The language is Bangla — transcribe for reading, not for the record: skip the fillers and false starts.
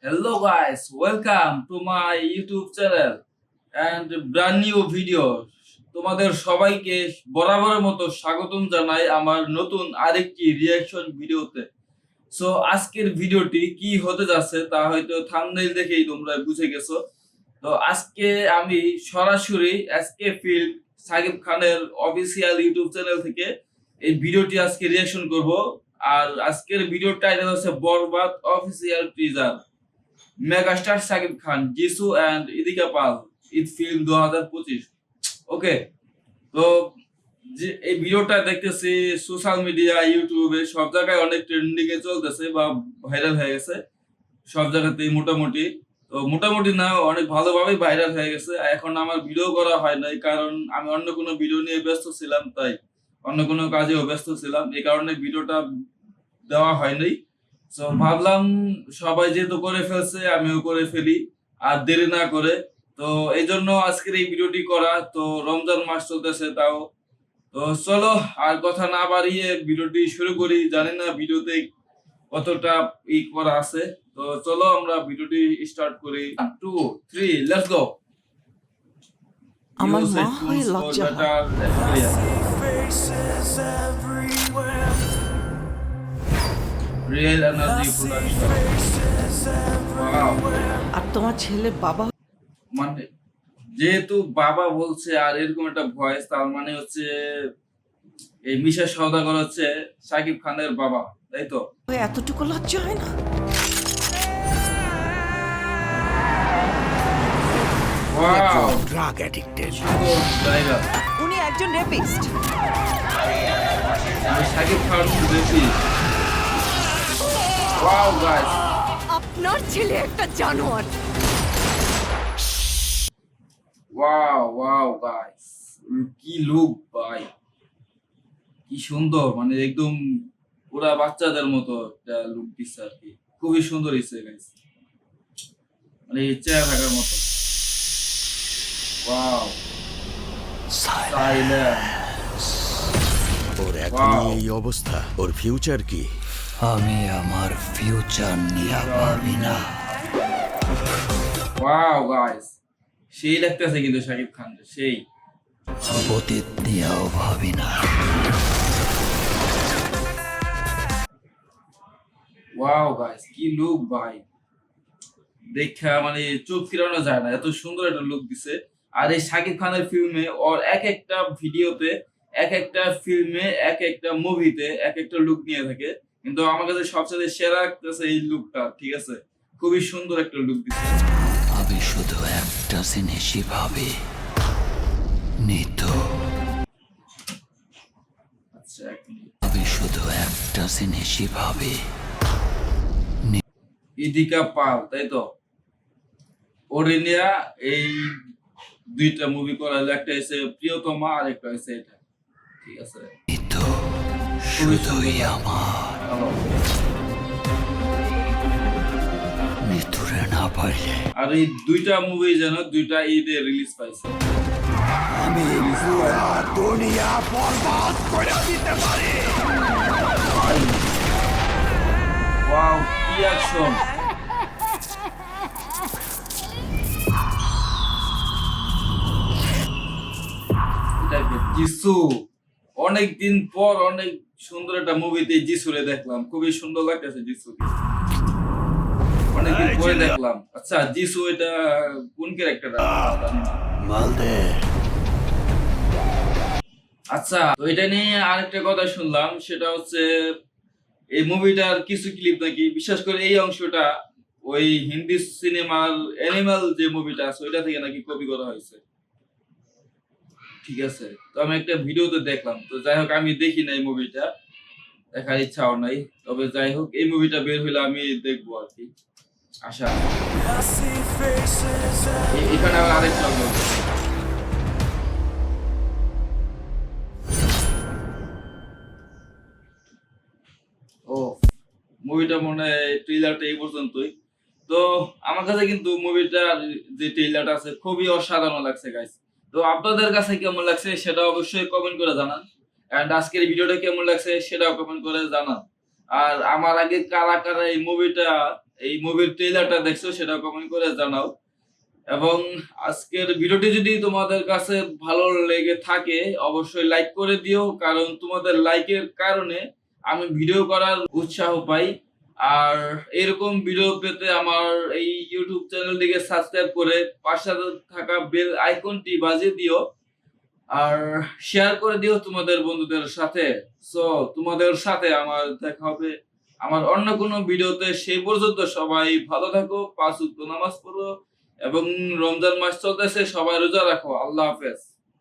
Hello guys, welcome to my YouTube channel and brand new video. তোমাদের সবাইকে বরাবরের মতো স্বাগতম জানাই আমার নতুন আরেকটি রিঅ্যাকশন ভিডিওতে। সো আজকের ভিডিওটি কি হতে যাচ্ছে তা হয়তো থাম্বনেইল দেখেই তোমরা বুঝে গেছো। তো আজকে আমি সরাসরি এসকে ফিল্ম সাকিব খানের অফিসিয়াল ইউটিউব চ্যানেল থেকে এই ভিডিওটি আজকে রিঅ্যাকশন করব। আর আজকের ভিডিওর টাইটেল হচ্ছে Borbaad official teaser. Megastar Shakib Khan, Jisshu and Idhika Paul, Eid film 2025। Okay, তো যে এই ভিডিওটা দেখতেছি সোশ্যাল মিডিয়া, ইউটিউবে সব জায়গায় অনেক ট্রেন্ডিং এ চলতেছে বা ভাইরাল হয়ে গেছে সব জায়গাতেই মোটামুটি। তো মোটামুটি না, অনেক ভালোভাবেই ভাইরাল হয়ে গেছে। এখন আমার ভিডিও করা হয় নাই কারণ আমি অন্য কোনো ভিডিও নিয়ে ব্যস্ত ছিলাম, তাই অন্য কোনো কাজেও ব্যস্ত ছিলাম, এই কারণে ভিডিওটা দেওয়া হয়নি। তো ভাবলাম সবাই যেহেতু করে ফেলছে আমিও করে ফেলি আর দেরি না করে। তো এই জন্য আজকের এই ভিডিওটি করা। তো রমজান মাস চলতেছে তাও। তো চলো আর কথা না বাড়িয়ে ভিডিওটি শুরু করি। জানি না ভিডিওতে কতটা করা আছে। তো চলো আমরা ভিডিওটি স্টার্ট করি। 2 3 লেটস গো। আমার মা হয়ে লজ্জা হয়। Real energy production. ওয়াও, আর তোমার ছেলে বাবা মানে যেহেতু বাবা বলছে আর এরকম একটা ভয়েস, তার মানে হচ্ছে এই মিশা সওদাগর হচ্ছে সাকিব খানের বাবা, তাই তো? হয়ে এতটুকু লজ্জা হয় না? Wow, drug addicted. সুন্দর জায়গা। উনি একজন রেপিস্ট। সাকিব খান বেশি। ওয়াও গাইস, আপনার ছেলে একটা জানোয়ার। ওয়াও ওয়াও গাইস, কি লুক ভাই, কি সুন্দর, মানে একদম পুরা বাচ্চাদের মতো একটা লুক দিচ্ছে আর কি। খুবই সুন্দর হয়েছে গাইস, মানে চেহারা থাকার মতো। Wow, silence. ওর এখনই Wow. এই অবস্থা, ওর ফিউচার কি? আমি আমার ফিউচার নিয়ে ভাবি না। ওয়াও গাইস, সেই লাগতেছে কিন্তু শাকিব খান, সেই। অতীত নিয়েও ভাবি না। ওয়াও গাইস, কি লুক ভাই, দেখা মানে চোখ ফিরানো যায় না, এত সুন্দর একটা লুক দিছে। আর এই শাকিব খানের ফিল্মে ওর এক একটা ভিডিওতে, এক একটা ফিল্মে, এক একটা মুভিতে এক একটা লুক নিয়ে থাকে, কিন্তু আমার কাছে সবচেয়ে সেরা লাগতেছে এই লুকটা। ঠিক আছে, খুবই সুন্দর একটা লুক দিছে। আমি শুধু একটা জিনিসই ভাবি, নিতু। আচ্ছা, এক মিনিট। আমি শুধু একটা জিনিসই ভাবি, ইদিকা পাল, তাই তো? ওর ইন্ডিয়া এই দুইটা মুভি করাইলো, একটা হচ্ছে প্রিয়তমা আর একটা হচ্ছে এটা। ঠিক আছে, নিতু শুধুই আমার। ভালো। নিতুরে না পাইলে আর এই দুইটা মুভি যেন দুইটা ঈদে রিলিজ পাইছে। আমি পুরা দুনিয়া বরবাদ করে দিতে পারি। ওয়াও, কি অ্যাকশন! যিশু, অনেকদিন পর অনেক সুন্দর একটা মুভিতে যিশুরে দেখলাম, খুবই সুন্দর লাগতেছে যিশু, অনেকদিন পরে দেখলাম। আচ্ছা, যিশু এটা কোন ক্যারেক্টার জানি না। মালদে আচ্ছা, তো এটা নিয়ে আরেকটা কথা শুনলাম, সেটা হচ্ছে এই মুভিটার কিছু ক্লিপ নাকি, বিশেষ করে এই অংশটা ওই হিন্দি সিনেমার অ্যানিমাল যে মুভিটা আছে ওইটা থেকে নাকি কপি করা হয়েছে। ঠিক আছে, তো আমি একটা ভিডিওতে দেখলাম। তো যাই হোক, আমি দেখি নাই মুভিটা, দেখার ইচ্ছাও নাই। তবে যাই হোক, এই মুভিটা বের হইলে আমি দেখবো আর কি, আশা। এখানে আবার আরেকটা লোক। ও, মুভিটা মনে হয় ট্রেলারটা এই পর্যন্তই। তো আমার কাছে কিন্তু মুভিটার যে ট্রেলারটা আছে খুবই অসাধারণ লাগছে গাইস। তো আপনাদের কাছে কেমন লাগছে সেটা অবশ্যই কমেন্ট করে জানান। এন্ড আজকের ভিডিওটা কেমন লাগছে সেটাও কমেন্ট করে জানান। আর আমার আগে কারা কারা এই মুভিটা এই মুভির ট্রেলারটা দেখছো সেটা কমেন্ট করে জানাও। এবং আজকের ভিডিওটি যদি তোমাদের কাছে ভালো লেগে থাকে অবশ্যই লাইক করে দিও, কারণ তোমাদের লাইকের কারণে আমি ভিডিও করার উৎসাহ পাই। আর এরকম ভিডিও পেতে আমার এই ইউটিউব চ্যানেলটিকে সাবস্ক্রাইব করে পাশে থাকা বেল আইকনটি বাজিয়ে দিও আর শেয়ার করে দিও তোমাদের বন্ধুদের সাথে। সো তোমাদের সাথে আমার দেখা হবে আমার অন্য কোনো ভিডিওতে। সেই পর্যন্ত সবাই ভালো থাকো, 5 ওয়াক্ত নামাজ পড়ো এবং রমজান মাস চলতেছে, সবাই রোজা রাখো। আল্লাহ হাফেজ।